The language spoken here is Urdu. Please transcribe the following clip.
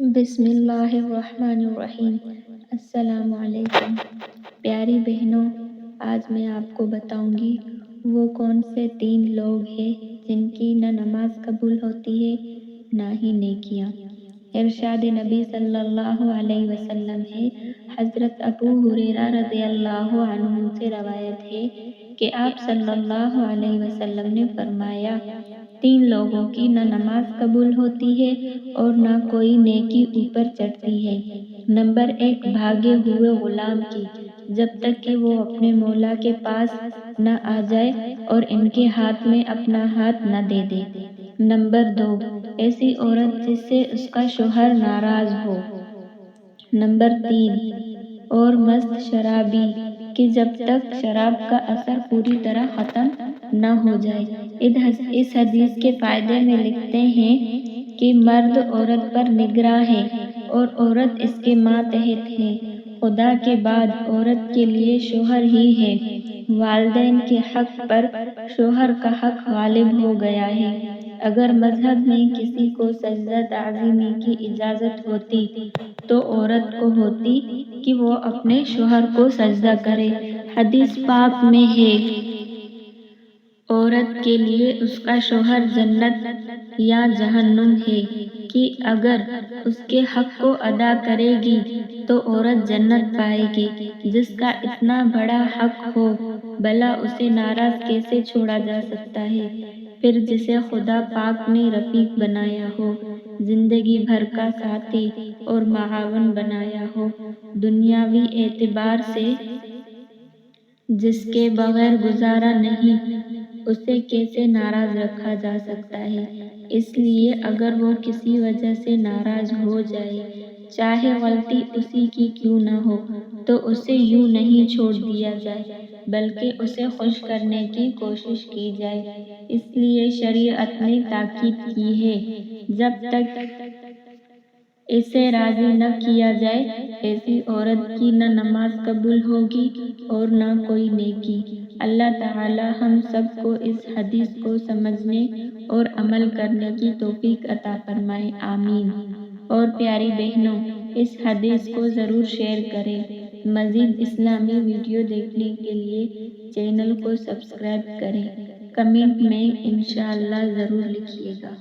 بسم اللہ الرحمن الرحیم۔ السلام علیکم پیاری بہنوں، آج میں آپ کو بتاؤں گی وہ کون سے 3 لوگ ہیں جن کی نہ نماز قبول ہوتی ہے نہ ہی نیکیاں۔ ارشاد نبی صلی اللہ علیہ وسلم ہے، حضرت ابو ہریرہ رضی اللہ عنہ سے روایت ہے کہ آپ صلی اللہ علیہ وسلم نے فرمایا، 3 لوگوں کی نہ نماز قبول ہوتی ہے اور نہ کوئی نیکی اوپر چڑھتی ہے۔ نمبر 1، بھاگے ہوئے غلام کی، جب تک کہ وہ اپنے مولا کے پاس نہ آ جائے اور ان کے ہاتھ میں اپنا ہاتھ نہ دے دے۔ نمبر 2، ایسی عورت جس سے اس کا شوہر ناراض ہو۔ نمبر 3، اور مست شرابی کہ جب تک شراب کا اثر پوری طرح ختم نہ ہو جائے۔ اس حدیث کے فائدے میں لکھتے ہیں کہ مرد عورت پر نگراں ہے اور عورت اس کے ماتحت ہے۔ خدا کے بعد عورت کے لیے شوہر ہی ہے۔ والدین کے حق پر شوہر کا حق غالب ہو گیا ہے۔ اگر مذہب میں کسی کو سجدہ تعظیمی کی اجازت ہوتی تو عورت کو ہوتی کہ وہ اپنے شوہر کو سجدہ کرے۔ حدیث پاک میں ہے، عورت کے لیے اس کا شوہر جنت یا جہنم ہے، کہ اگر اس کے حق کو ادا کرے گی تو عورت جنت پائے گی۔ جس کا اتنا بڑا حق ہو، بھلا اسے ناراض کیسے چھوڑا جا سکتا ہے؟ پھر جسے خدا پاک نے رفیق بنایا ہو، زندگی بھر کا ساتھی اور معاون بنایا ہو، دنیاوی اعتبار سے جس کے بغیر گزارا نہیں، اسے کیسے ناراض رکھا جا سکتا ہے؟ اس لیے اگر وہ کسی وجہ سے ناراض ہو جائے، چاہے غلطی اسی کی کیوں نہ ہو، تو اسے یوں نہیں چھوڑ دیا جائے بلکہ اسے خوش کرنے کی کوشش کی جائے۔ اس لیے شریعت نے تاکید کی ہے، جب تک اسے راضی نہ کیا جائے، ایسی عورت کی نہ نماز قبول ہوگی اور نہ کوئی نیکی۔ اللہ تعالی ہم سب کو اس حدیث کو سمجھنے اور عمل کرنے کی توفیق عطا فرمائے، آمین۔ اور پیاری بہنوں، اس حدیث کو ضرور شیئر کریں۔ مزید اسلامی ویڈیو دیکھنے کے لیے چینل کو سبسکرائب کریں۔ کمنٹ میں انشاءاللہ ضرور لکھیے گا۔